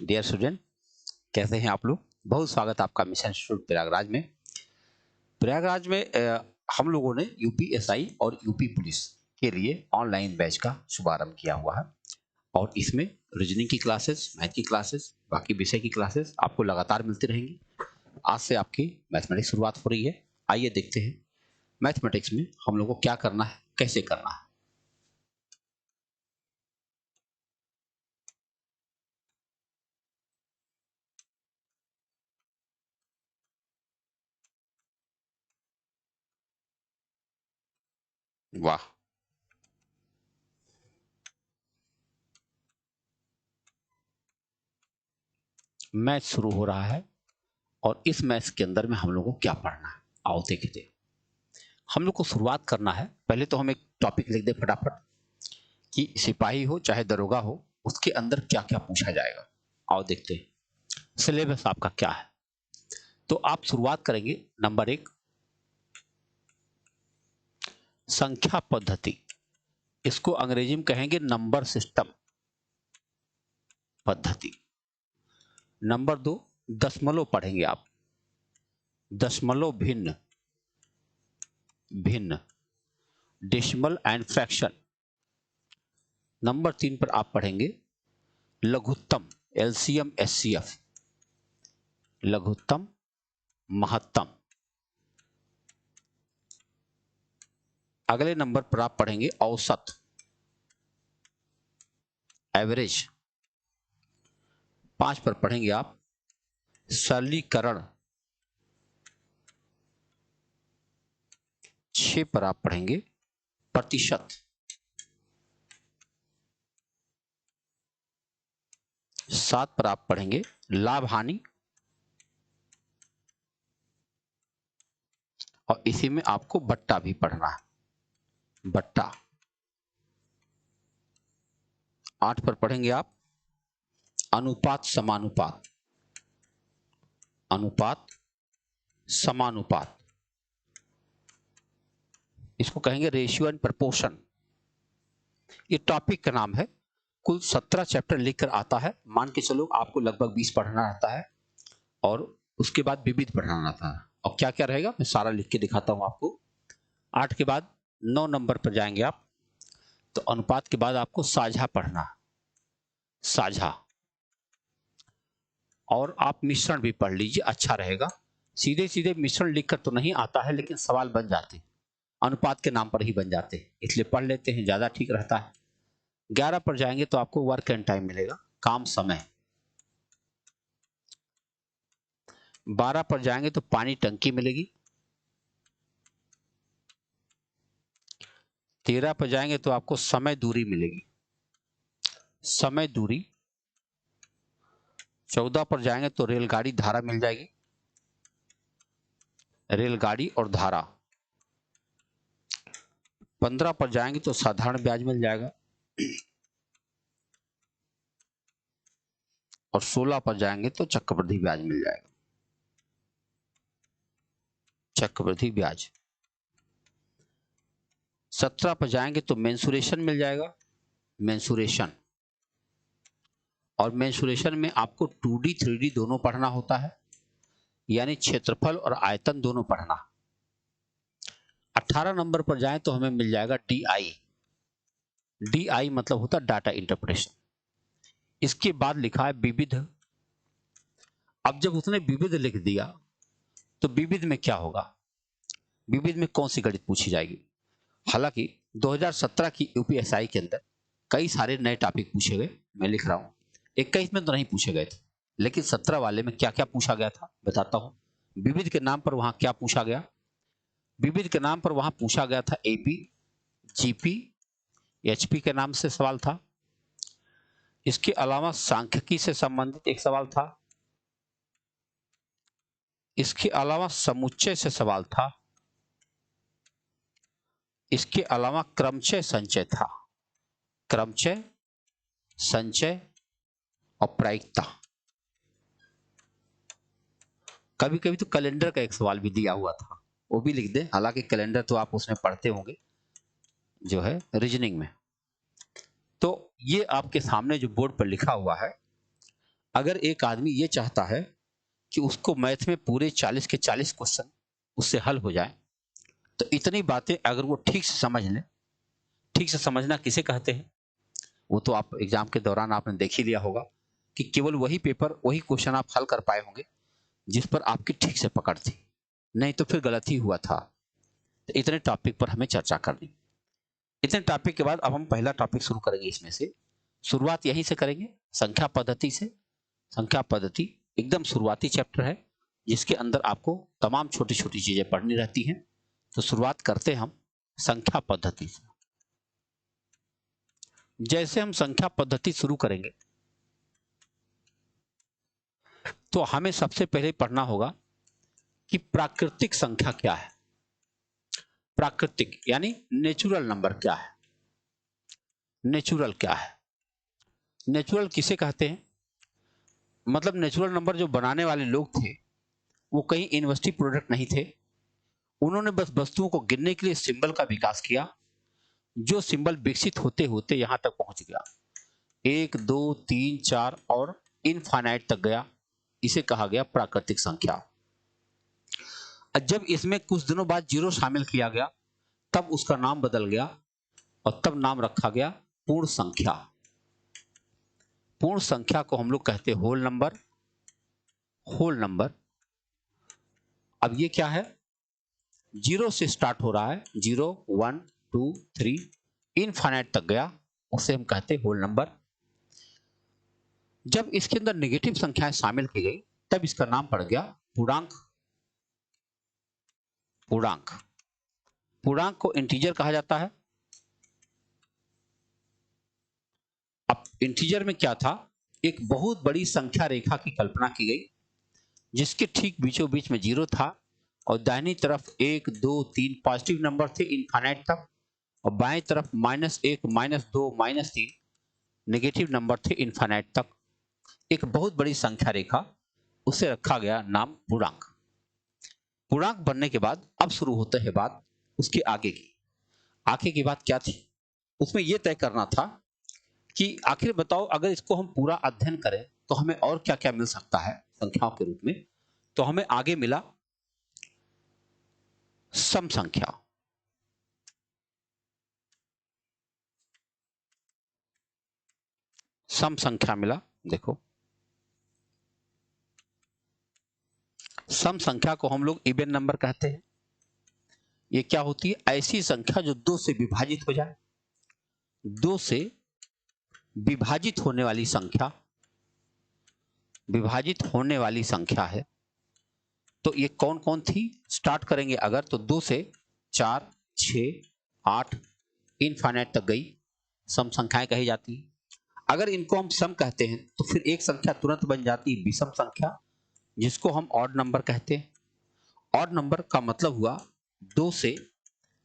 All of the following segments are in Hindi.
डियर स्टूडेंट, कैसे हैं आप लोग। बहुत स्वागत है आपका मिशन इंस्टीट्यूट प्रयागराज में। हम लोगों ने यूपीएसआई और यूपी पुलिस के लिए ऑनलाइन बैच का शुभारंभ किया हुआ है और इसमें रीजनिंग की क्लासेस, मैथ की क्लासेस, बाकी विषय की क्लासेस आपको लगातार मिलती रहेंगी। आज से आपकी मैथमेटिक्स शुरुआत हो रही है। आइए देखते हैं मैथमेटिक्स में हम लोग को क्या करना है, कैसे करना है। वाह, मैथ शुरू हो रहा है और इस मैथ के अंदर में हम लोग को क्या पढ़ना है, आओ देखते हैं। हम लोग को शुरुआत करना है। पहले तो हम एक टॉपिक लिख दे फटाफट कि सिपाही हो चाहे दरोगा हो, उसके अंदर क्या क्या पूछा जाएगा। आओ देखते हैं सिलेबस आपका क्या है। तो आप शुरुआत करेंगे नंबर 1, संख्या पद्धति। इसको अंग्रेजी में कहेंगे नंबर सिस्टम पद्धति। नंबर 2, दशमलव पढ़ेंगे आप, दशमलव भिन्न, भिन्न, डेसिमल एंड फ्रैक्शन। नंबर 3 पर आप पढ़ेंगे लघुत्तम, एलसीएम एचसीएफ, लघुत्तम, महत्तम। अगले नंबर पर आप पढ़ेंगे औसत, एवरेज। 5 पर पढ़ेंगे आप सरलीकरण। 6 पर आप पढ़ेंगे प्रतिशत। 7 पर आप पढ़ेंगे लाभ हानि और इसी में आपको बट्टा भी पढ़ना है, बट्टा। 8 पर पढ़ेंगे आप अनुपात समानुपात, अनुपात समानुपात, इसको कहेंगे रेशियो एंड प्रपोर्शन। ये टॉपिक का नाम है। कुल 17 चैप्टर लिखकर आता है। मान के चलो आपको लगभग 20 पढ़ना रहता है और उसके बाद विविध पढ़ना रहता है। और क्या क्या रहेगा मैं सारा लिख के दिखाता हूं आपको। 8 के बाद 9 नंबर पर जाएंगे आप, तो अनुपात के बाद आपको साझा पढ़ना, साझा। और आप मिश्रण भी पढ़ लीजिए, अच्छा रहेगा। सीधे सीधे मिश्रण लिखकर तो नहीं आता है, लेकिन सवाल बन जाते हैं, अनुपात के नाम पर ही बन जाते हैं, इसलिए पढ़ लेते हैं, ज्यादा ठीक रहता है। 11 पर जाएंगे तो आपको वर्क एंड टाइम मिलेगा, काम समय। 12 पर जाएंगे तो पानी टंकी मिलेगी। 13 पर जाएंगे तो आपको समय दूरी मिलेगी, समय दूरी। 14 पर जाएंगे तो रेलगाड़ी धारा मिल जाएगी, रेलगाड़ी और धारा। 15 पर जाएंगे तो साधारण ब्याज मिल जाएगा और 16 पर जाएंगे तो चक्रवृद्धि ब्याज मिल जाएगा, चक्रवृद्धि ब्याज। 17 पर जाएंगे तो मेंसुरेशन मिल जाएगा, मेंसुरेशन। और मेंसुरेशन में आपको 2D 3D दोनों पढ़ना होता है, यानी क्षेत्रफल और आयतन दोनों पढ़ना। 18 नंबर पर जाएं तो हमें मिल जाएगा DI। DI मतलब होता है डाटा इंटरप्रेशन। इसके बाद लिखा है विविध। अब जब उसने विविध लिख दिया तो विविध में क्या होगा, विविध में कौन सी गणित पूछी जाएगी। हालांकि 2017 की यूपीएसआई के अंदर कई सारे नए टॉपिक पूछे गए, मैं लिख रहा हूं। 21 में तो नहीं पूछे गए थे, लेकिन 17 वाले में क्या क्या पूछा गया था बताता हूं। विविध के नाम पर वहां क्या पूछा गया, विविध के नाम पर वहां पूछा गया था एपी, जीपी, एचपी के नाम से सवाल था। इसके अलावा सांख्यिकी से संबंधित एक सवाल था। इसके अलावा समुच्चय से सवाल था। इसके अलावा क्रमचय संचय था, क्रमचय, संचय और प्रायिकता। कभी कभी तो कैलेंडर का एक सवाल भी दिया हुआ था, वो भी लिख दे। हालांकि कैलेंडर तो आप उसमें पढ़ते होंगे जो है रीजनिंग में। तो ये आपके सामने जो बोर्ड पर लिखा हुआ है, अगर एक आदमी ये चाहता है कि उसको मैथ में पूरे 40 के 40 क्वेश्चन उससे हल हो जाए, तो इतनी बातें अगर वो ठीक से समझ ले, ठीक से समझना किसे कहते हैं, वो तो आप एग्जाम के दौरान आपने देख ही लिया होगा कि केवल वही पेपर, वही क्वेश्चन आप हल कर पाए होंगे जिस पर आपकी ठीक से पकड़ थी, नहीं तो फिर गलत ही हुआ था। तो इतने टॉपिक पर हमें चर्चा करनी। इतने टॉपिक के बाद अब हम पहला टॉपिक शुरू करेंगे। इसमें से शुरुआत यहीं से करेंगे, संख्या पद्धति से। संख्या पद्धति एकदम शुरुआती चैप्टर है जिसके अंदर आपको तमाम छोटी छोटी चीजें पढ़नी रहती हैं। तो शुरुआत करते हैं हम संख्या पद्धति से। जैसे हम संख्या पद्धति शुरू करेंगे तो हमें सबसे पहले पढ़ना होगा कि प्राकृतिक संख्या क्या है। प्राकृतिक यानी नेचुरल नंबर क्या है। नेचुरल क्या है? नेचुरल किसे कहते हैं? मतलब नेचुरल नंबर जो बनाने वाले लोग थे वो कहीं इन्वेस्टिव प्रोडक्ट नहीं थे। उन्होंने बस वस्तुओं को गिनने के लिए सिंबल का विकास किया, जो सिंबल विकसित होते होते यहां तक पहुंच गया, 1 2 3 4 और इनफाइनाइट तक गया। इसे कहा गया प्राकृतिक संख्या। जब इसमें कुछ दिनों बाद जीरो शामिल किया गया तब उसका नाम बदल गया और तब नाम रखा गया पूर्ण संख्या। पूर्ण संख्या को हम लोग कहते हैं होल नंबर। Whole number. अब ये क्या है? जीरो से स्टार्ट हो रहा है, 0 1 2 3 इनफाइनाइट तक गया, उसे हम कहते हैं होल नंबर। जब इसके अंदर नेगेटिव संख्याएं शामिल की गई तब इसका नाम पड़ गया पूर्णांक। पूर्णांक। पूर्णांक को इंटीजर कहा जाता है। अब इंटीजर में क्या था? एक बहुत बड़ी संख्या रेखा की कल्पना की गई जिसके ठीक बीचों बीच में जीरो था और दाहिनी तरफ 1 2 3 पॉजिटिव नंबर थे इनफाइनाइट तक, और बाएं तरफ -1 -2 -3 नेगेटिव नंबर थे इनफाइनाइट तक। एक बहुत बड़ी संख्या रेखा, उसे रखा गया नाम पूर्णांक। पूर्णांक बनने के बाद अब शुरू होता है बात उसके आगे की। आगे की बात क्या थी? उसमें यह तय करना था कि आखिर बताओ अगर इसको हम पूरा अध्ययन करें तो हमें और क्या क्या मिल सकता है संख्याओं के रूप में। तो हमें आगे मिला सम संख्या। सम संख्या मिला। देखो, सम संख्या को हम लोग इवन नंबर कहते हैं। ये क्या होती है? ऐसी संख्या जो 2 से विभाजित हो जाए। 2 से विभाजित होने वाली संख्या, विभाजित होने वाली संख्या है। तो ये कौन कौन थी? स्टार्ट करेंगे अगर तो 2 से 4 6 8 इनफाइनाइट तक गई, सम संख्याएं कही जाती है। अगर इनको हम सम कहते हैं तो फिर एक संख्या तुरंत बन जाती है विषम संख्या, जिसको हम ऑड नंबर कहते हैं। ऑड नंबर का मतलब हुआ 2 से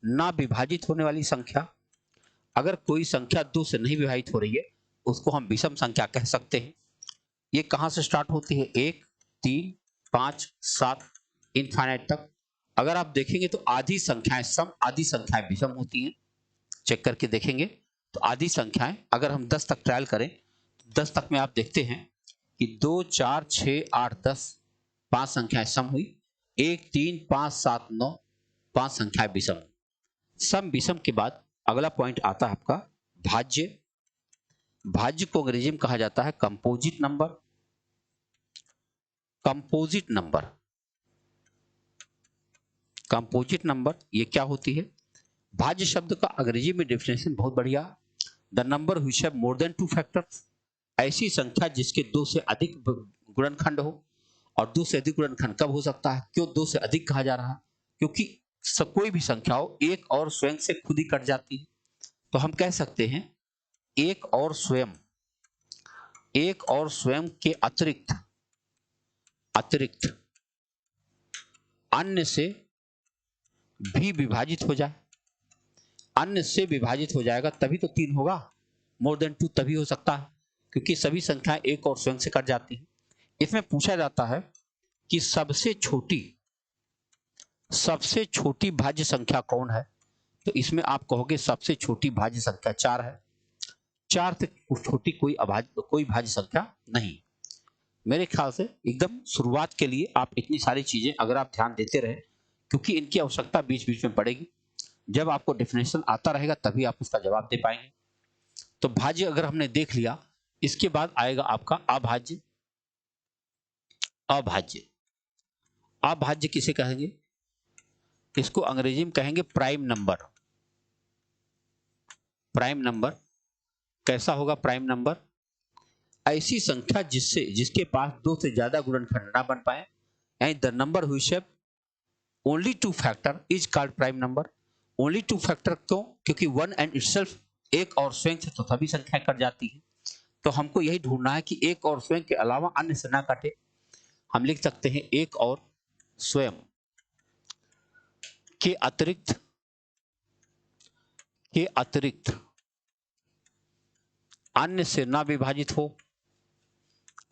ना विभाजित होने वाली संख्या। अगर कोई संख्या 2 से नहीं विभाजित हो रही है उसको हम विषम संख्या कह सकते हैं। ये कहां से स्टार्ट होती है? 1 3 5 7 इनफाइनाइट तक। अगर आप देखेंगे तो आधी संख्याएं सम, आधी संख्याएं विषम होती हैं। चेक करके देखेंगे तो आधी संख्याएं अगर हम 10 तक ट्रायल करें, 10 तक में आप देखते हैं कि 2 4 6 8 10 5 संख्याएं सम हुई, 1 3 5 7 9 5 संख्याएं विषम। सम विषम के बाद अगला पॉइंट आता है आपका भाज्य। भाज्य को अंग्रेजी में कहा जाता है composite number. Composite number. Composite number ये क्या होती है? भाज्य शब्द का अंग्रेजी में डेफिनेशन बहुत बढ़िया। The number which have more than 2 factors. ऐसी संख्या जिसके 2 से अधिक गुणनखंड हो। और 2 से अधिक गुणनखंड कब हो सकता है? क्यों 2 से अधिक कहा जा रहा है? क्योंकि कोई भी संख्या हो एक और स्वयं से खुद ही कट जाती है। तो हम कह सकते हैं एक और स्वयं, एक और स्वयं के अतिरिक्त, अतिरिक्त अन्य से भी विभाजित हो जाए। अन्य से विभाजित हो जाएगा तभी तो 3 होगा। मोर देन 2 तभी हो सकता है क्योंकि सभी संख्याएं एक और स्वयं से कट जाती हैं। इसमें पूछा जाता है कि सबसे छोटी भाज्य संख्या कौन है? तो इसमें आप कहोगे सबसे छोटी भाज्य संख्या 4 है। 4 से छोटी कोई भाज्य संख्या नहीं। मेरे ख्याल से एकदम शुरुआत के लिए आप इतनी सारी चीजें अगर आप ध्यान देते रहे, क्योंकि इनकी आवश्यकता बीच बीच में पड़ेगी, जब आपको डेफिनेशन आता रहेगा तभी आप उसका जवाब दे पाएंगे। तो भाज्य अगर हमने देख लिया, इसके बाद आएगा आपका अभाज्य। अभाज्य, अभाज्य किसे कहेंगे? इसको अंग्रेजी में कहेंगे प्राइम नंबर। प्राइम नंबर कैसा होगा? प्राइम नंबर ऐसी संख्या जिसके पास दो से ज्यादा गुणनखंड ना बन पाए, यानी the number which have only two factor is called prime number. Only two factor क्यों? क्योंकि वन एंड इटसेल्फ, एक और स्वयं से तो सभी संख्याएं कट जाती हैं, तो हमको यही ढूंढना है कि एक और स्वयं के अलावा अन्य से ना कटे। हम लिख सकते हैं एक और स्वयं के अतिरिक्त अन्य से ना विभाजित हो,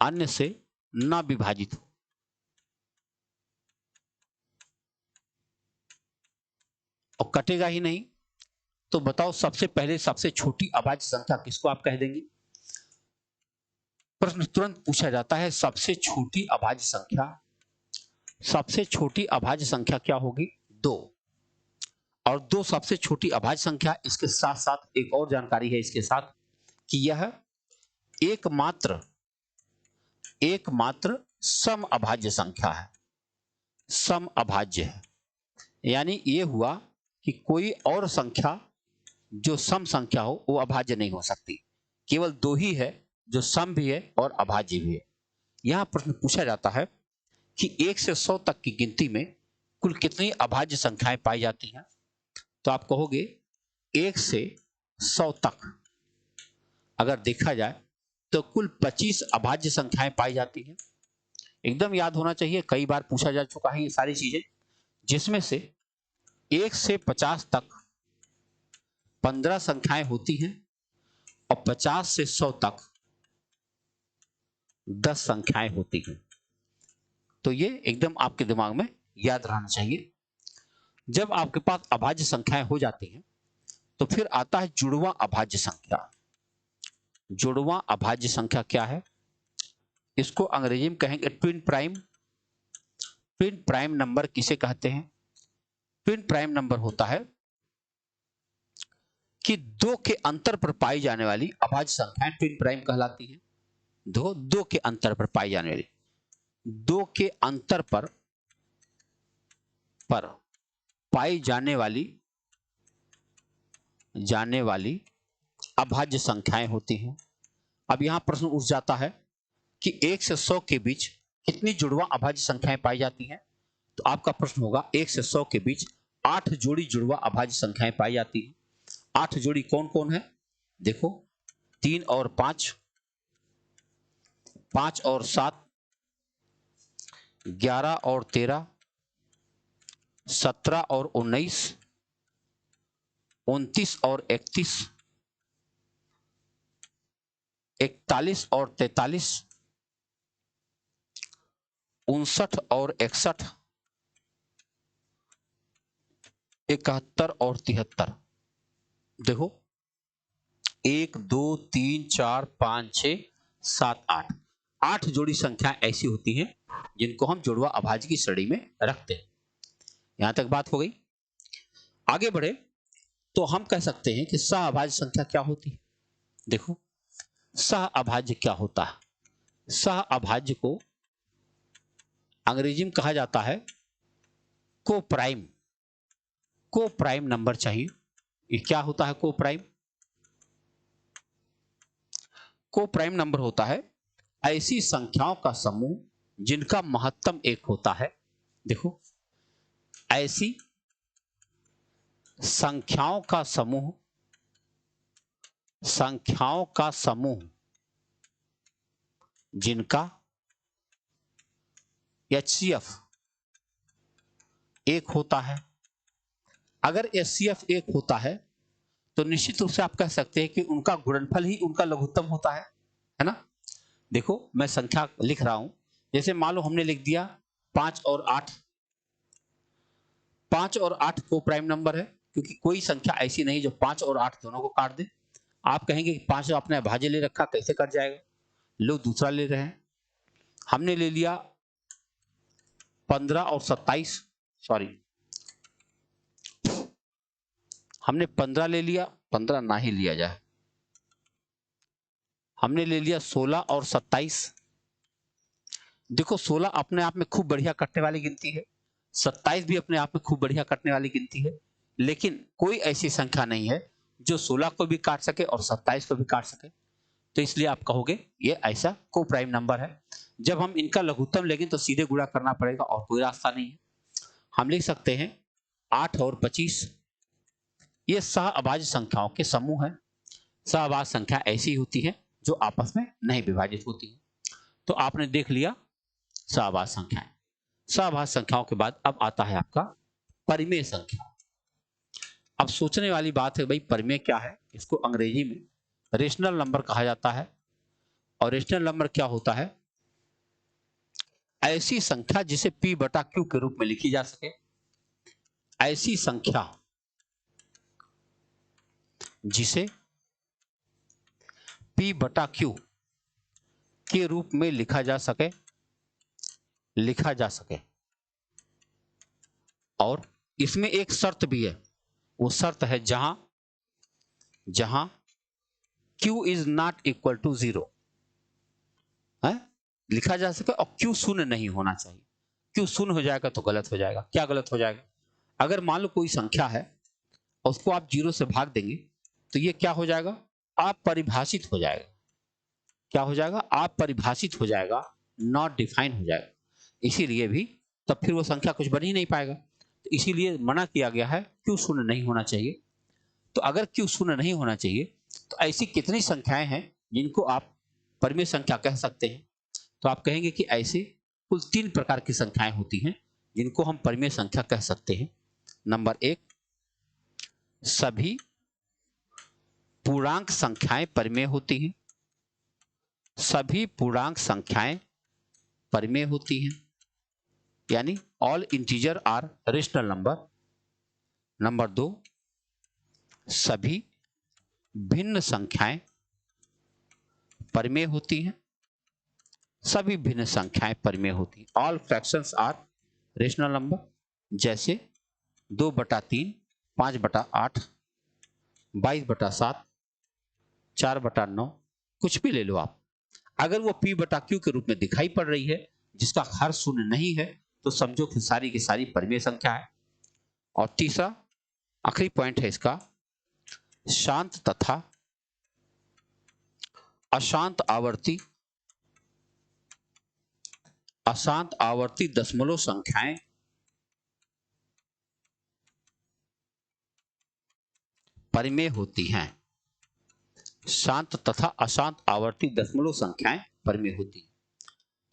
अन्य से ना विभाजित हो। और कटेगा ही नहीं, तो बताओ सबसे पहले सबसे छोटी अभाज्य संख्या किसको आप कह देंगे? प्रश्न तुरंत पूछा जाता है, सबसे छोटी अभाज्य संख्या, सबसे छोटी अभाज्य संख्या क्या होगी? 2। और 2 सबसे छोटी अभाज्य संख्या। इसके साथ साथ एक और जानकारी है इसके साथ कि यह एकमात्र सम अभाज्य संख्या है। सम अभाज्य है, यानी ये हुआ कि कोई और संख्या जो सम संख्या हो वो अभाज्य नहीं हो सकती। केवल 2 ही है जो सम भी है और अभाज्य भी है। यहां प्रश्न पूछा जाता है कि 1 से 100 तक की गिनती में कुल कितनी अभाज्य संख्याएं पाई जाती हैं? तो आप कहोगे 1 से 100 तक अगर देखा जाए तो कुल 25 अभाज्य संख्याएं पाई जाती हैं। एकदम याद होना चाहिए, कई बार पूछा जा चुका है ये सारी चीजें, जिसमें से 1 से 50 तक 15 संख्याएं होती हैं और 50 से 100 तक 10 संख्याएं होती हैं। तो ये एकदम आपके दिमाग में याद रहना चाहिए। जब आपके पास अभाज्य संख्याएं हो जाती हैं तो फिर आता है जुड़वा अभाज्य संख्या। जुड़वा अभाज्य संख्या क्या है? इसको अंग्रेजी में कहेंगे twin prime. Twin prime number किसे कहते हैं? ट्विन प्राइम नंबर होता है कि 2 के अंतर पर पाई जाने वाली अभाज्य संख्याएं ट्विन प्राइम कहलाती हैं। दो के अंतर पर पाई जाने वाली, 2 के अंतर पर पाई जाने वाली अभाज्य संख्याएं होती हैं। अब यहां प्रश्न उठ जाता है कि 1 से 100 के बीच कितनी जुड़वा अभाज्य संख्याएं पाई जाती हैं? तो आपका प्रश्न होगा 1 से 100 के बीच 8 जोड़ी जुड़वा अभाज्य संख्याएं पाई जाती हैं। 8 जोड़ी कौन कौन है? देखो, 3 और 5, 5 और 7, 11 और 13, 17 और 19, 29 और 31, 41 और 43, 59 और 61, 71 और 73। देखो 1 2 3 4 5 6 7 8, 8 जोड़ी संख्या ऐसी होती हैं जिनको हम जुड़वा अभाज्य की श्रेणी में रखते हैं। यहां तक बात हो गई। आगे बढ़े तो हम कह सकते हैं कि सह अभाज्य संख्या क्या होती है। देखो सह अभाज्य क्या होता है? सह अभाज्य को अंग्रेजी में कहा जाता है को प्राइम। को प्राइम नंबर चाहिए। ये क्या होता है को प्राइम? को प्राइम नंबर होता है ऐसी संख्याओं का समूह जिनका महत्तम 1 होता है। देखो ऐसी संख्याओं का समूह जिनका HCF 1 होता है। अगर HCF 1 होता है तो निश्चित रूप से आप कह सकते हैं कि उनका गुणनफल ही उनका लघुत्तम होता है ना। देखो मैं संख्या लिख रहा हूं, जैसे मान लो हमने लिख दिया 5 और 8। 5 और 8 को प्राइम नंबर है, क्योंकि कोई संख्या ऐसी नहीं जो 5 और 8 दोनों को काट दे। आप कहेंगे कि 5 आपने भाज्य ले रखा, कैसे कट जाएगा? लोग दूसरा ले रहे हैं। हमने ले लिया 15 और 27, सॉरी हमने 15 ले लिया, 15 ना ही लिया जाए, हमने ले लिया 16 और 27। देखो 16 अपने आप में खूब बढ़िया कटने वाली गिनती है, 27 भी अपने आप में खूब बढ़िया कटने वाली गिनती है, लेकिन कोई ऐसी संख्या नहीं है जो 16 को भी काट सके और 27 को भी काट सके। तो इसलिए आप कहोगे ये ऐसा को प्राइम नंबर है। जब हम इनका लघुत्तम लेंगे तो सीधे गुणा करना पड़ेगा और कोई रास्ता नहीं है। हम लिख सकते हैं 8 और 25 ये सहअभाज्य संख्याओं के समूह है। सहअभाज्य संख्या ऐसी होती है जो आपस में नहीं विभाजित होती है। तो आपने देख लिया सहअभाज्य संख्याएं। सहअभाज्य संख्याओं के बाद अब आता है आपका परिमेय संख्या। अब सोचने वाली बात है भाई परिमेय क्या है। इसको अंग्रेजी में रेशनल नंबर कहा जाता है। और रेशनल नंबर क्या होता है? ऐसी संख्या जिसे P बटा Q के रूप में लिखी जा सके, ऐसी संख्या जिसे P बटा Q के रूप में लिखा जा सके, और इसमें एक शर्त भी है। वो शर्त है जहां Q is not equal to 0 है, लिखा जा सके और Q शून्य नहीं होना चाहिए। Q शून्य हो जाएगा तो गलत हो जाएगा। क्या गलत हो जाएगा? अगर मान लो कोई संख्या है और उसको आप 0 से भाग देंगे तो ये क्या हो जाएगा? अपरिभाषित हो जाएगा। क्या हो जाएगा? अपरिभाषित हो जाएगा, नॉट डिफाइन हो जाएगा। इसीलिए भी तब फिर वो संख्या कुछ बन ही नहीं पाएगा। तो इसीलिए मना किया गया है Q शून्य नहीं होना चाहिए। तो अगर Q शून्य नहीं होना चाहिए तो ऐसी कितनी संख्याएं हैं जिनको आप परिमेय संख्या कह सकते हैं? तो आप कहेंगे कि ऐसे कुल 3 प्रकार की संख्याएं होती हैं जिनको हम परिमेय संख्या कह सकते हैं। नंबर 1, सभी पूर्णांक संख्याएं परिमेय होती हैं। सभी पूर्णांक संख्याएं परिमेय होती हैं, यानी all integer are rational number. Number 2, सभी भिन्न संख्याएं परिमेय होती हैं। सभी भिन्न संख्याएं परिमेय होती हैं, all fractions are rational number. जैसे 2/3, 5/8, 22/7, 4/9, कुछ भी ले लो आप। अगर वो P बटा Q के रूप में दिखाई पड़ रही है जिसका हर शून्य नहीं है तो समझो कि सारी की सारी परिमेय संख्या है। और तीसरा आखिरी पॉइंट है इसका, शांत तथा अशांत आवर्ती दशमलव संख्याएं परिमेय होती हैं। शांत तथा अशांत आवर्ती दशमलव संख्याएं परिमेय होती हैं।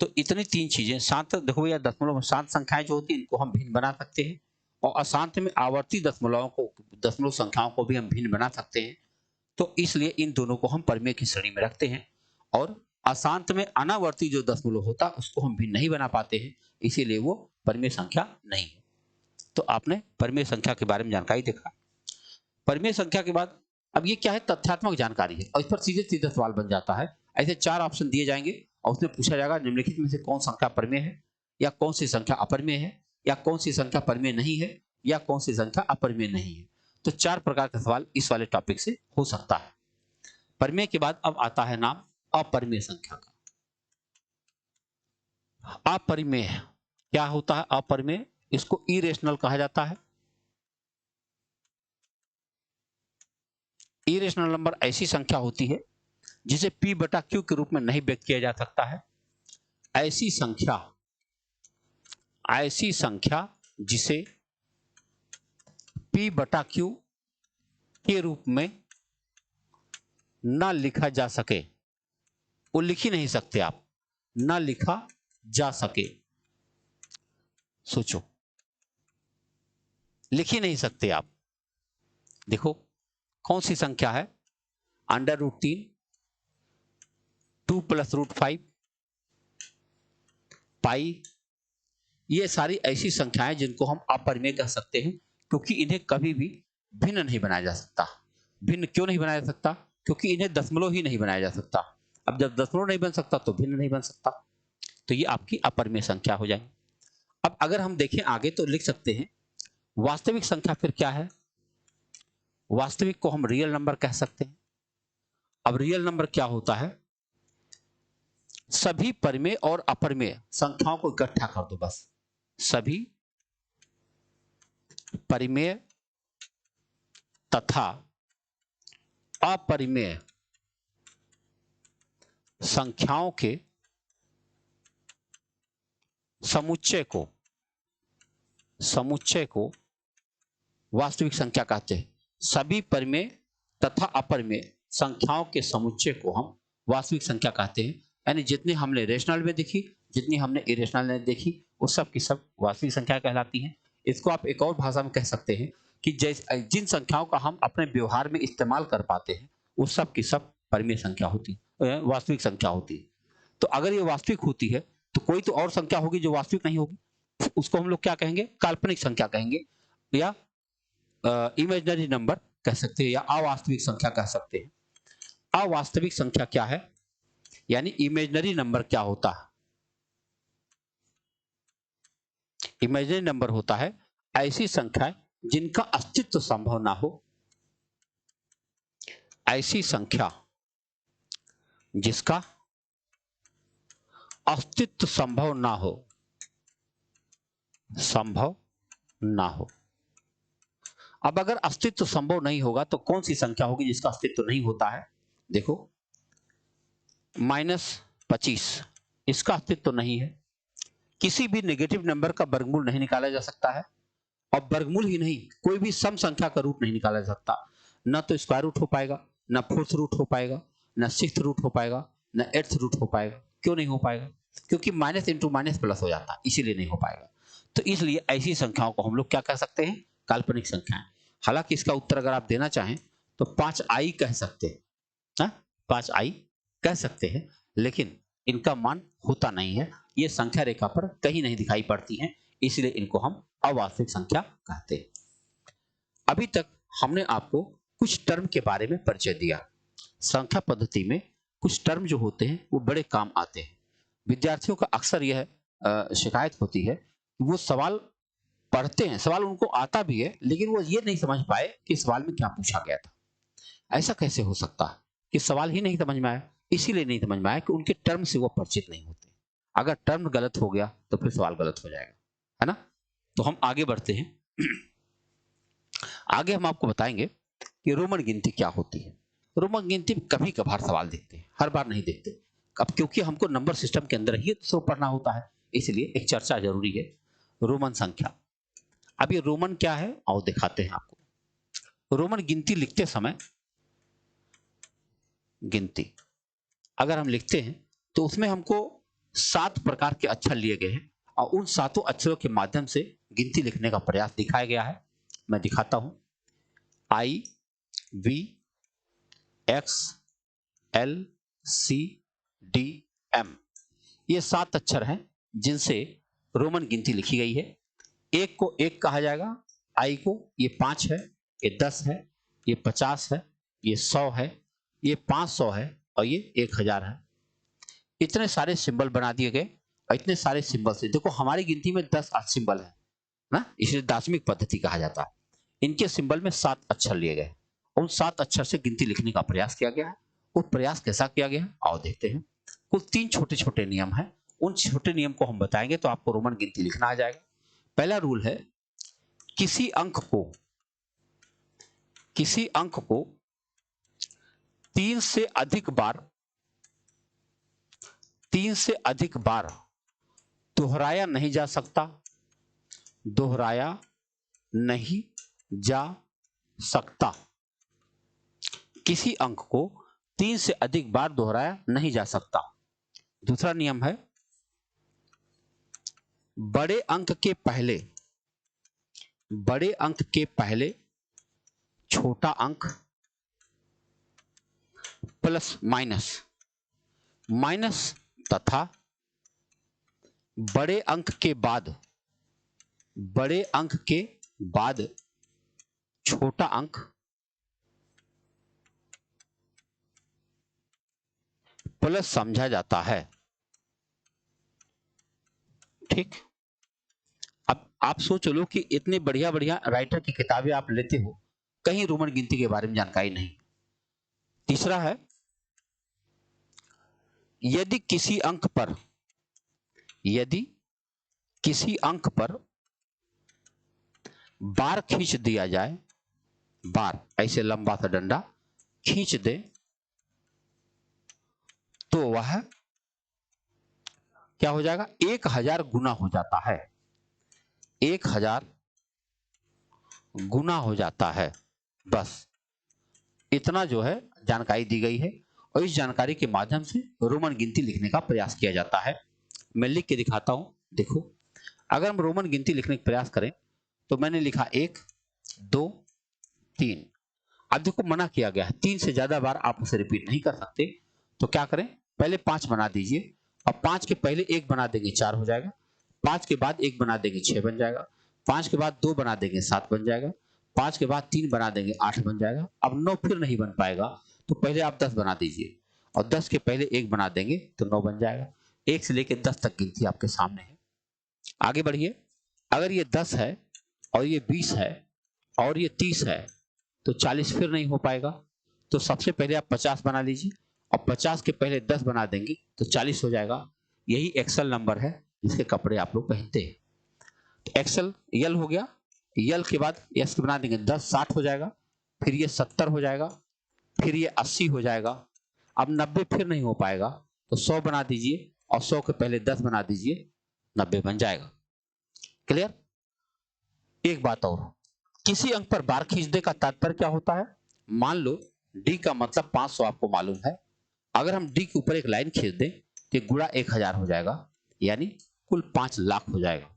तो इतनी 3 चीजें, शांत देखो या दशमलव शांत संख्याएं जो होती हैं इनको हम भिन्न बना सकते हैं, और अशांत में आवर्ती दशमलव संख्याओं को भी हम भिन्न बना सकते हैं। तो इसलिए इन दोनों को हम परिमेय की श्रेणी में रखते हैं। और अशांत में अनावर्ती जो दशमलव होता है उसको हम भिन्न नहीं बना पाते हैं, इसीलिए वो परिमेय संख्या नहीं है। तो आपने परिमेय संख्या के बारे में जानकारी देखा। परिमेय संख्या के बाद अब ये क्या है? तथ्यात्मक जानकारी है, और इस पर सीधे सीधे सवाल बन जाता है। ऐसे 4 ऑप्शन दिए जाएंगे और उसमें पूछा जाएगा निम्नलिखित में से कौन संख्या परिमेय है, या कौन सी संख्या अपरिमेय है, या कौन सी संख्या परिमेय नहीं है, या कौन सी संख्या अपरिमेय नहीं है। तो 4 प्रकार का सवाल इस वाले टॉपिक से हो सकता है। परिमेय के बाद अब आता है नाम अपरिमेय संख्या का। अपरिमेय क्या होता है? अपरिमेय, इसको इरेशनल कहा जाता है। इरेशनल नंबर ऐसी संख्या होती है जिसे P बटा Q के रूप में नहीं व्यक्त किया जा सकता है। ऐसी संख्या जिसे P बटा Q के रूप में न लिखा जा सके, वो लिख ही नहीं सकते आप, न लिखा जा सके। सोचो, लिख ही नहीं सकते आप। देखो कौन सी संख्या है? √3, 2 + √5, पाई, ये सारी ऐसी संख्याएं जिनको हम अपरिमेय कह सकते हैं, क्योंकि इन्हें कभी भी भिन्न नहीं बनाया जा सकता। भिन्न क्यों नहीं बनाया जा सकता? क्योंकि इन्हें दशमलव ही नहीं बनाया जा सकता। अब जब दशमलव नहीं बन सकता तो भिन्न नहीं बन सकता। तो ये आपकी अपरिमेय संख्या हो जाएगी। अब अगर हम देखें आगे तो लिख सकते हैं वास्तविक संख्या फिर क्या है? वास्तविक को हम रियल नंबर कह सकते हैं। अब रियल नंबर क्या होता है? सभी परिमेय और अपरिमेय संख्याओं को इकट्ठा कर दो बस। सभी परिमेय तथा अपरिमेय संख्याओं के समुच्चय को वास्तविक संख्या कहते हैं। सभी परिमेय तथा अपरिमेय संख्याओं के समुच्चय को हम वास्तविक संख्या कहते हैं। यानी जितनी हमने रेशनल में देखी, जितनी हमने इरेशनल में देखी, वो सब की सब वास्तविक संख्या कहलाती हैं। इसको आप एक और भाषा में कह सकते हैं कि जिन संख्याओं का हम अपने व्यवहार में इस्तेमाल कर पाते हैं, वो सब की सब परिमेय संख्या होती है, वास्तविक संख्या होती है। तो अगर ये वास्तविक होती है तो कोई तो और संख्या होगी जो वास्तविक नहीं होगी, उसको हम लोग क्या कहेंगे? काल्पनिक संख्या कहेंगे, या इमेजिनरी नंबर कह सकते हैं, या अवास्तविक संख्या कह सकते हैं। अवास्तविक संख्या क्या है? यानी इमेजिनरी नंबर क्या होता है? इमेजिनरी नंबर होता है ऐसी संख्या जिनका अस्तित्व संभव ना हो, ऐसी संख्या जिसका अस्तित्व संभव ना हो, संभव ना हो। अब अगर अस्तित्व संभव नहीं होगा तो कौन सी संख्या होगी जिसका अस्तित्व नहीं होता है? देखो, -25 इसका अस्तित्व नहीं है। किसी भी नेगेटिव नंबर का वर्गमूल नहीं निकाला जा सकता है, और वर्गमूल ही नहीं, कोई भी सम संख्या का रूट नहीं निकाला जा सकता। ना तो स्क्वायर रूट हो पाएगा, ना फोर्थ रूट हो पाएगा, ना सिक्स्थ रूट हो पाएगा, ना एट्थ रूट हो पाएगा। क्यों नहीं हो पाएगा? क्योंकि माइनस इंटू माइनस प्लस हो जाता है, इसीलिए नहीं हो पाएगा। तो इसलिए ऐसी संख्याओं को हम लोग क्या कह सकते हैं? काल्पनिक संख्याएं। हालांकि इसका उत्तर अगर आप देना चाहें तो 5i कह सकते हैं, 5i कह सकते हैं, लेकिन इनका मान होता नहीं है। ये संख्या रेखा पर कहीं नहीं दिखाई पड़ती हैं, इसलिए इनको हम अवास्तविक संख्या कहते हैं। अभी तक हमने आपको कुछ टर्म के बारे में परिचय दिया। संख्या पद्धति में कुछ टर्म जो होते हैं वो बड़े काम आते हैं। विद्यार्थियों का अक्सर यह शिकायत होती है कि वो सवाल पढ़ते हैं, सवाल उनको आता भी है, लेकिन वो ये नहीं समझ पाए कि सवाल में क्या पूछा गया था। ऐसा कैसे हो सकता है कि सवाल ही नहीं समझ में आया? इसीलिए नहीं समझ में आया कि उनके टर्म से वो परिचित नहीं होते। अगर टर्म गलत हो गया तो फिर सवाल गलत हो जाएगा, है ना? तो हम आगे बढ़ते हैं। आगे हम आपको बताएंगे कि रोमन गिनती क्या होती है। रोमन गिनती में कभी कभार सवाल देखते हैं, हर बार नहीं देखते। अब क्योंकि हमको नंबर सिस्टम के अंदर ही तो पढ़ना होता है, इसलिए एक चर्चा जरूरी है। रोमन संख्या। अब ये रोमन क्या है आओ दिखाते हैं आपको। रोमन गिनती लिखते समय, गिनती अगर हम लिखते हैं तो उसमें हमको 7 प्रकार के अक्षर लिए गए हैं, और उन 7 अक्षरों के माध्यम से गिनती लिखने का प्रयास दिखाया गया है। मैं दिखाता हूं। I, V, X, L, C, D, M, ये 7 अक्षर हैं जिनसे रोमन गिनती लिखी गई है। एक को 1 कहा जाएगा, I को ये 5 है, ये 10 है, ये 50 है, ये 100 है, ये 500 है, और ये 1000 है। इतने सारे सिंबल बना दिए गए, और इतने सारे सिंबल से देखो हमारी गिनती में 10 सिंबल है ना, इसलिए दार्शनिक पद्धति कहा जाता है। इनके सिंबल में 7 अक्षर लिए गए, उन 7 अक्षर से गिनती लिखने का प्रयास किया गया है। वो प्रयास कैसा किया गया आओ देखते हैं। कुल 3 छोटे छोटे नियम हैं, उन छोटे नियम को हम बताएंगे तो आपको रोमन गिनती लिखना आ जाएगा। पहला रूल है, किसी अंक को 3 से अधिक बार दोहराया नहीं जा सकता, दोहराया नहीं जा सकता। किसी अंक को 3 से अधिक बार दोहराया नहीं जा सकता। दूसरा नियम है, बड़े अंक के पहले छोटा अंक प्लस माइनस तथा बड़े अंक के बाद छोटा अंक प्लस समझा जाता है। ठीक। अब आप सोच लो कि इतने बढ़िया बढ़िया राइटर की किताबें आप लेते हो, कहीं रोमन गिनती के बारे में जानकारी नहीं। तीसरा है, यदि किसी अंक पर बार खींच दिया जाए, बार ऐसे लंबा सा डंडा खींच दे तो वह क्या हो जाएगा, 1000 गुना हो जाता है, 1000 गुना हो जाता है। बस इतना जो है जानकारी दी गई है, और इस जानकारी के माध्यम से रोमन गिनती लिखने का प्रयास किया जाता है। मैं लिख के दिखाता हूं, देखो। अगर हम रोमन गिनती लिखने का प्रयास करें तो मैंने लिखा 1 2 3। अब देखो मना किया गया है, 3 से ज्यादा बार आप उसे रिपीट नहीं कर सकते, तो क्या करें, पहले 5 बना दीजिए, और 5 के पहले 1 बना देंगे 4 हो जाएगा, 5 के बाद 1 बना देंगे 6 बन जाएगा, 5 के बाद 2 बना देंगे 7 बन जाएगा, 5 के बाद 3 बना देंगे 8 बन जाएगा। अब 9 फिर नहीं बन पाएगा, तो पहले आप 10 बना दीजिए, और 10 के पहले 1 बना देंगे तो 9 बन जाएगा। 1 से लेकर 10 तक गिनती आपके सामने है। आगे बढ़िए। अगर ये 10 है और ये 20 है और ये 30 है तो 40 फिर नहीं हो पाएगा, तो सबसे पहले आप 50 बना लीजिए, और 50 के पहले 10 बना देंगे तो 40 हो जाएगा। यही एक्सेल नंबर है जिसके कपड़े आप लोग पहनते हैं। तो एक्सेल यल हो गया, यल के बाद यस बना देंगे 10 60 हो जाएगा, फिर ये 70 हो जाएगा, फिर ये 80 हो जाएगा। अब 90 फिर नहीं हो पाएगा, तो 100 बना दीजिए, और 100 के पहले 10 बना दीजिए, 90 बन जाएगा। क्लियर। एक बात और, किसी अंक पर बार खींचने का तात्पर्य क्या होता है। मान लो डी का मतलब 500 आपको मालूम है, अगर हम डी के ऊपर एक लाइन खींच दें तो गुणा 1000 हो जाएगा, यानी कुल 5 लाख हो जाएगा।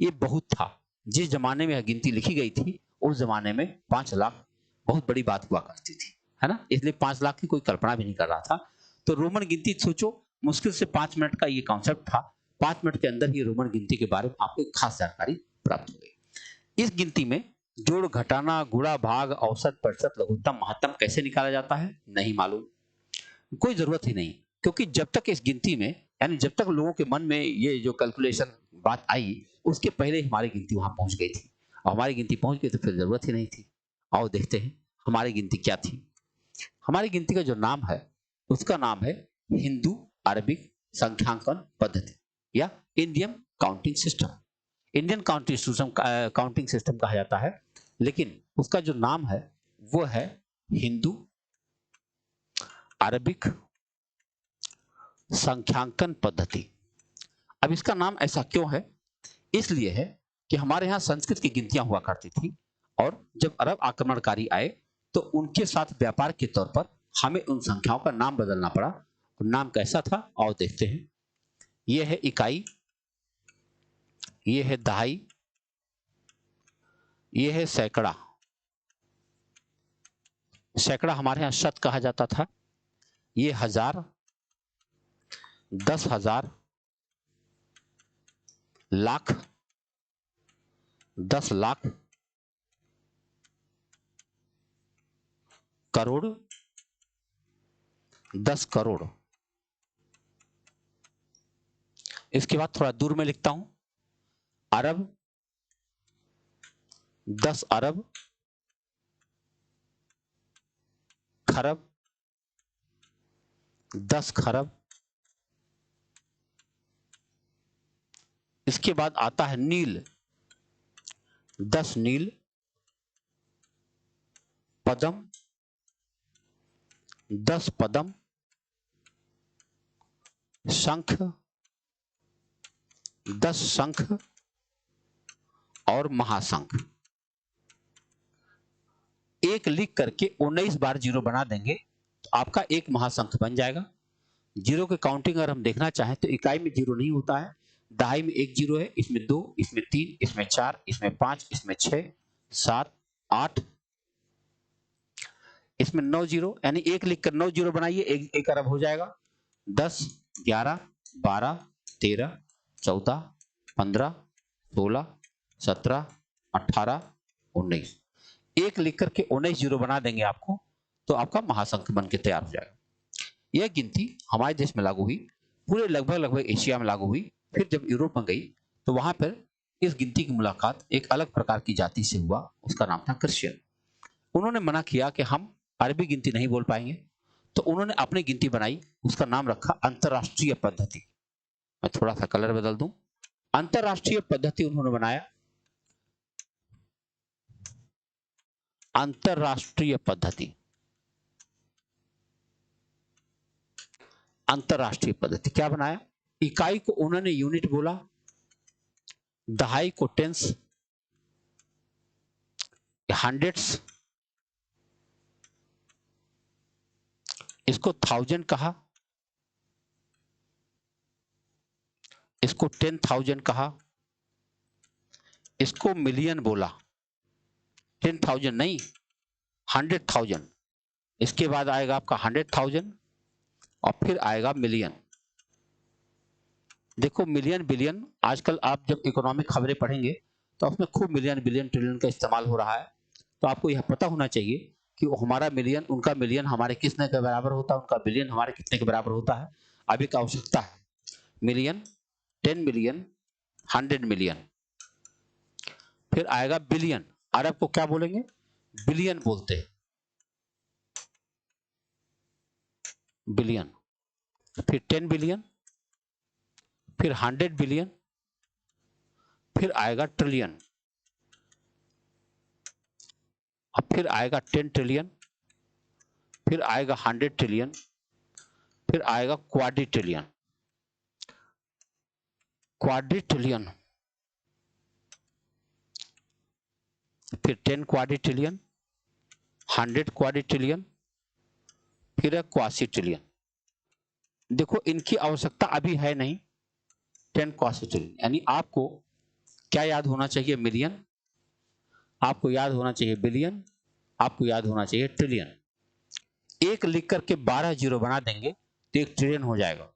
ये बहुत था, जिस जमाने में यह गिनती लिखी गई थी उस जमाने में 5 लाख बहुत बड़ी बात हुआ करती थी, है ना। इसलिए 5 लाख की कोई कल्पना भी नहीं कर रहा था। तो रोमन गिनती सोचो, मुश्किल से 5 मिनट का ये कॉन्सेप्ट था, 5 मिनट के अंदर ही रोमन गिनती के बारे में आपको एक खास जानकारी प्राप्त हो गई। इस गिनती में जोड़ घटाना, गुणा भाग, औसत प्रतिशत, लघुत्तम महत्तम कैसे निकाला जाता है नहीं मालूम, कोई जरूरत ही नहीं, क्योंकि जब तक इस गिनती में, यानी जब तक लोगों के मन में ये जो कैलकुलेशन बात आई, उसके पहले हमारी गिनती वहां पहुंच गई थी, और हमारी गिनती पहुंच गई तो फिर जरूरत ही नहीं थी। आओ देखते हैं हमारी गिनती क्या थी। हमारी गिनती का जो नाम है उसका नाम है हिंदू अरबिक संख्यांकन पद्धति, या Indian counting system. Indian counting system कहा जाता है, लेकिन उसका जो नाम है वो है हिंदू अरबिक संख्यांकन पद्धति। अब इसका नाम ऐसा क्यों है, इसलिए है कि हमारे यहाँ संस्कृत की गिनतियां हुआ करती थी, और जब अरब आक्रमणकारी आए तो उनके साथ व्यापार के तौर पर हमें उन संख्याओं का नाम बदलना पड़ा। और नाम कैसा था आओ देखते हैं। यह है इकाई, यह है दहाई, यह है सैकड़ा। सैकड़ा हमारे यहाँ शत कहा जाता था। ये 1000, 10,000, लाख, 10 लाख, करोड़, 10 करोड़। इसके बाद थोड़ा दूर में लिखता हूं, अरब, 10 अरब, खरब, 10 खरब। इसके बाद आता है नील, 10 नील, पदम, 10 पदम, शंख, 10 शंख, और महाशंख। एक लिख करके 19 बार जीरो बना देंगे तो आपका एक महाशंख बन जाएगा। जीरो के काउंटिंग अगर हम देखना चाहें तो इकाई में जीरो नहीं होता है, दहाई में एक जीरो है, इसमें 2, इसमें 3, इसमें 4, इसमें 5, इसमें 6, 7, 8, इसमें 9 जीरो, यानी एक लिखकर 9 जीरो बनाइए, एक अरब हो जाएगा। 10, 11, 12, 13, 14, 15, 16, 17, 18, 19। एक लिख करके 19 जीरो बना देंगे आपको, तो आपका महाशंख बन के तैयार हो जाएगा। यह गिनती हमारे देश में लागू हुई, पूरे लगभग एशिया में लागू हुई। फिर जब यूरोप में गई तो वहां पर इस गिनती की मुलाकात एक अलग प्रकार की जाति से हुआ, उसका नाम था क्रिश्चियन। उन्होंने मना किया कि हम अरबी गिनती नहीं बोल पाएंगे, तो उन्होंने अपनी गिनती बनाई, उसका नाम रखा अंतरराष्ट्रीय पद्धति। मैं थोड़ा सा कलर बदल दूं, अंतरराष्ट्रीय पद्धति उन्होंने बनाया, अंतरराष्ट्रीय पद्धति, अंतरराष्ट्रीय पद्धति क्या बनाया? इकाई को उन्होंने यूनिट बोला, दहाई को टेंस, हंड्रेड्स, इसको थाउजेंड कहा, इसको 10,000 कहा, इसको मिलियन बोला, 10,000 नहीं 100,000, इसके बाद आएगा आपका 100,000 और फिर आएगा मिलियन। देखो मिलियन बिलियन, आजकल आप जब इकोनॉमिक खबरें पढ़ेंगे तो उसमें खूब मिलियन बिलियन ट्रिलियन का इस्तेमाल हो रहा है। तो आपको यह पता होना चाहिए कि हमारा मिलियन, उनका मिलियन हमारे कितने के बराबर होता है, उनका बिलियन हमारे कितने के बराबर होता है। अब एक आवश्यकता है, मिलियन, 10 मिलियन, 100 मिलियन, फिर आएगा बिलियन। अरब को क्या बोलेंगे? बिलियन बोलते हैं, बिलियन, फिर 10 बिलियन, फिर 100 बिलियन, फिर आएगा ट्रिलियन, अब फिर आएगा 10 ट्रिलियन, फिर आएगा 100 ट्रिलियन, फिर आएगा क्वाड्रिट्रिलियन, क्वाड्रिट्रिलियन, फिर 10 क्वाड्रिट्रिलियन, 100 क्वाड्रिट्रिलियन, फिर है क्वासी ट्रिलियन। देखो इनकी आवश्यकता अभी है नहीं, 10 क्वासी ट्रिलियन। यानी आपको क्या याद होना चाहिए? मिलियन, आपको याद होना चाहिए बिलियन, आपको याद होना चाहिए ट्रिलियन। एक लिख करके 12 जीरो बना देंगे तो एक ट्रिलियन हो जाएगा।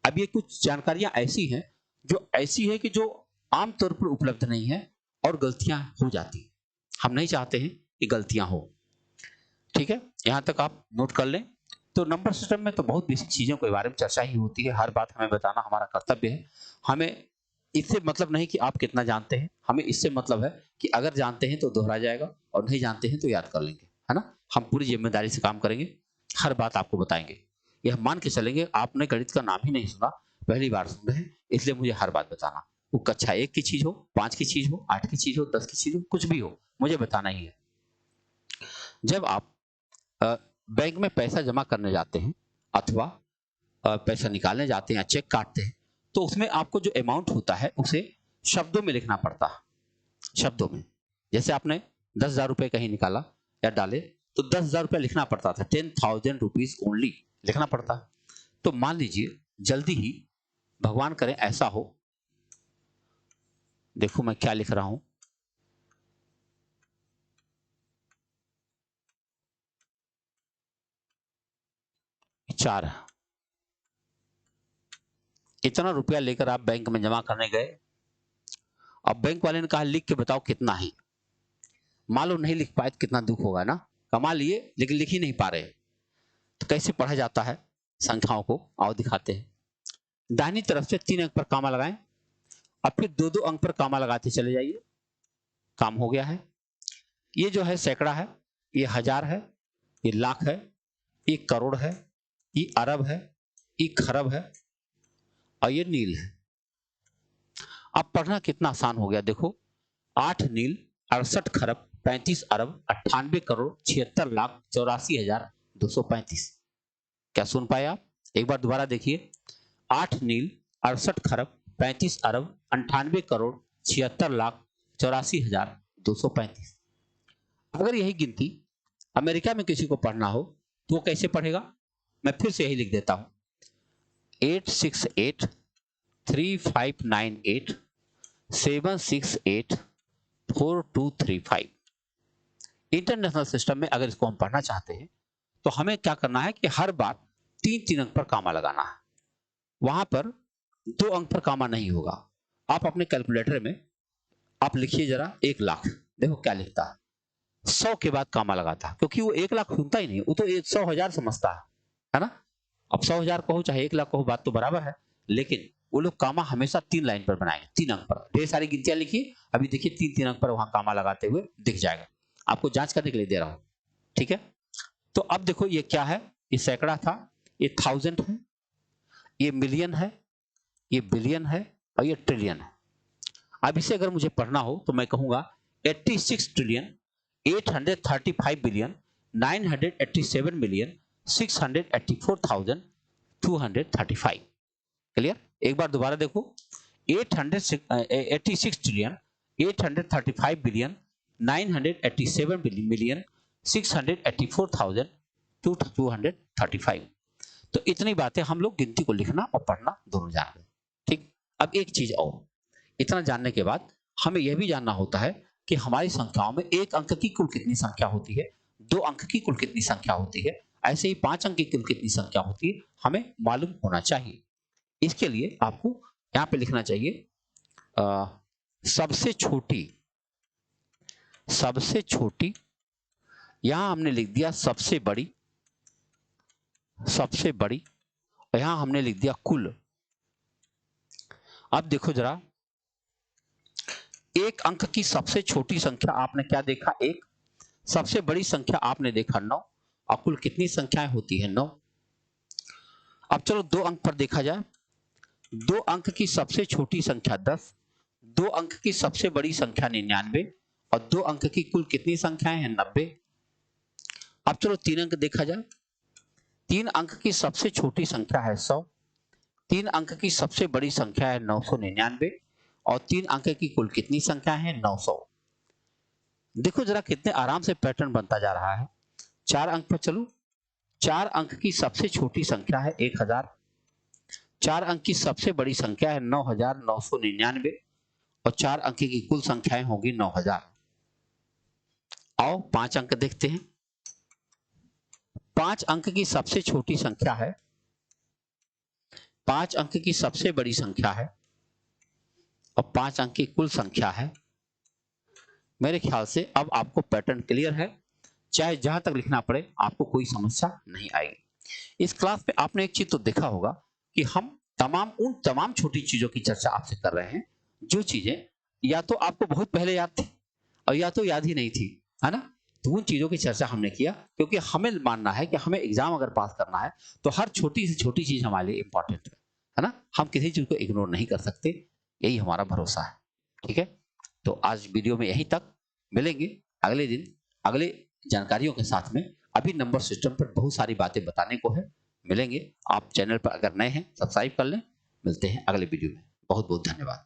अब ये कुछ जानकारियां ऐसी हैं जो ऐसी है कि जो आमतौर पर उपलब्ध नहीं है और गलतियां हो जाती हैं। हम नहीं चाहते हैं कि गलतियां हो। ठीक है, यहां तक आप नोट कर लें। तो नंबर सिस्टम में तो बहुत बेसिक चीजों के बारे में चर्चा ही होती है, हर बात हमें बताना हमारा कर्तव्य है। हमें इससे मतलब नहीं कि आप कितना जानते हैं, हमें इससे मतलब है कि अगर जानते हैं तो दोहरा जाएगा और नहीं जानते हैं तो याद कर लेंगे, है ना। हम पूरी जिम्मेदारी से काम करेंगे, हर बात आपको बताएंगे। यह मान के चलेंगे आपने गणित का नाम ही नहीं सुना, पहली बार सुन रहे हैं, इसलिए मुझे हर बात बताना। वो कक्षा 1 की चीज हो, 5 की चीज हो, 8 की चीज हो, 10 की चीज हो, कुछ भी हो, मुझे बताना ही है। जब आप बैंक में पैसा जमा करने जाते हैं अथवा पैसा निकालने जाते हैं या चेक काटते हैं, तो उसमें आपको जो अमाउंट होता है उसे शब्दों में लिखना पड़ता है। शब्दों में, जैसे आपने 10,000 रुपए कहीं निकाला या डाले तो 10,000 रुपया लिखना पड़ता था, 10,000 रुपीज ओनली लिखना पड़ता है। तो मान लीजिए जल्दी ही, भगवान करें ऐसा हो, देखो मैं क्या लिख रहा हूं, चार, इतना रुपया लेकर आप बैंक में जमा करने गए। अब बैंक वाले ने कहा लिख के बताओ कितना है। मान लो नहीं लिख पाए तो कितना दुख होगा ना, कमा लिए लेकिन लिख ही नहीं पा रहे। तो कैसे पढ़ा जाता है संख्याओं को, आओ दिखाते हैं। दाहिनी तरफ से 3 अंक पर कामा लगाएं, अब फिर 2-2 अंक पर कामा लगाते चले जाइए, काम हो गया है। ये जो है सैकड़ा है, ये हजार है, ये लाख है, ये करोड़ है, ये अरब है, ये खरब है और ये नील है। अब पढ़ना कितना आसान हो गया देखो, 8 नील, 68 खरब, 35 अरब, 98 करोड़, 76 लाख, 84,235। क्या सुन पाए आप? एक बार दोबारा देखिए, 8 नील, 68 खरब, 35 अरब, 98 करोड़, 76 लाख, 84,235। अगर यही गिनती अमेरिका में किसी को पढ़ना हो तो वो कैसे पढ़ेगा? मैं फिर से यही लिख देता हूं, 8683597684235। इंटरनेशनल सिस्टम में अगर इसको हम पढ़ना चाहते हैं तो हमें क्या करना है कि हर बार 3-3 अंक पर कामा लगाना है। वहां पर 2 अंक पर कामा नहीं होगा। आप अपने कैलकुलेटर में आप लिखिए जरा 1 लाख, देखो क्या लिखता है। 100 के बाद कामा लगाता, क्योंकि वो 1 लाख सुनता ही नहीं, वो तो 100,000 समझता है ना। अब 100,000 कहो चाहे 1 लाख कहो, बात तो बराबर है। लेकिन वो लोग कामा हमेशा 3 लाइन पर बनाएंगे, 3 अंक पर। ढेर सारी गिनतियां लिखिए, अभी देखिए 3-3 अंक पर वहां कामा लगाते हुए दिख जाएगा, आपको जांच करने के लिए दे रहा हूं, ठीक है। तो अब देखो ये क्या है, ये सैकड़ा था, ये 1000 है, ये मिलियन है, ये बिलियन है और ये ट्रिलियन है। अब इसे अगर मुझे पढ़ना हो तो मैं कहूंगा 86 ट्रिलियन 835 बिलियन 987 मिलियन 684,235। क्लियर? एक बार दोबारा देखो, 86 ट्रिलियन 835 बिलियन 987 मिलियन 684,235। तो इतनी बातें हम लोग गिनती को लिखना और पढ़ना दोनों जान गए, ठीक। अब एक चीज और, इतना जानने के बाद हमें यह भी जानना होता है कि हमारी संख्याओं में 1 अंक की कुल कितनी संख्या होती है, 2 अंक की कुल कितनी संख्या होती है, ऐसे ही 5 अंक की कुल कितनी संख्या होती है, हमें मालूम होना चाहिए। इसके लिए आपको यहां पे लिखना चाहिए सबसे छोटी, यहां हमने लिख दिया सबसे बड़ी, और यहां हमने लिख दिया कुल। अब देखो जरा, 1 अंक की सबसे छोटी संख्या आपने क्या देखा, 1, सबसे बड़ी संख्या आपने देखा 9, और कुल कितनी संख्याएं होती है 9। अब चलो 2 अंक पर देखा जाए, 2 अंक की सबसे छोटी संख्या 10, 2 अंक की सबसे बड़ी संख्या 99, और 2 अंक की कुल कितनी संख्याएं हैं 90। अब चलो 3 अंक देखा जाए, 3 अंक की सबसे छोटी संख्या है 100, 3 अंक की सबसे बड़ी संख्या है 999, और 3 अंक की कुल कितनी संख्या है 900। देखो जरा कितने आराम से पैटर्न बनता जा रहा है। 4 अंक पर चलो, 4 अंक की सबसे छोटी संख्या है 1000, 4 अंक की सबसे बड़ी संख्या है 9999, और 4 अंक की कुल संख्याएं होगी 9000। आओ 5 अंक देखते हैं। 5 अंक की सबसे छोटी संख्या है, 5 अंक की सबसे बड़ी संख्या है, और 5 अंक की कुल संख्या है। मेरे ख्याल से अब आपको पैटर्न क्लियर है, चाहे जहां तक लिखना पड़े आपको कोई समस्या नहीं आएगी। इस क्लास में आपने एक चीज तो देखा होगा कि हम उन तमाम छोटी चीजों की चर्चा आपसे कर रहे हैं जो चीजें या तो आपको बहुत पहले याद थी और या तो याद ही नहीं थी, है ना। तो उन चीजों की चर्चा हमने किया, क्योंकि हमें मानना है कि हमें एग्जाम अगर पास करना है तो हर छोटी से छोटी चीज हमारे लिए इंपॉर्टेंट है ना। हम किसी चीज को इग्नोर नहीं कर सकते, यही हमारा भरोसा है, ठीक है। तो आज वीडियो में यहीं तक, मिलेंगे अगले दिन अगले जानकारियों के साथ में। अभी नंबर सिस्टम पर बहुत सारी बातें बताने को है, मिलेंगे। आप चैनल पर अगर नए हैं सब्सक्राइब कर लें। मिलते हैं अगले वीडियो में, बहुत बहुत धन्यवाद।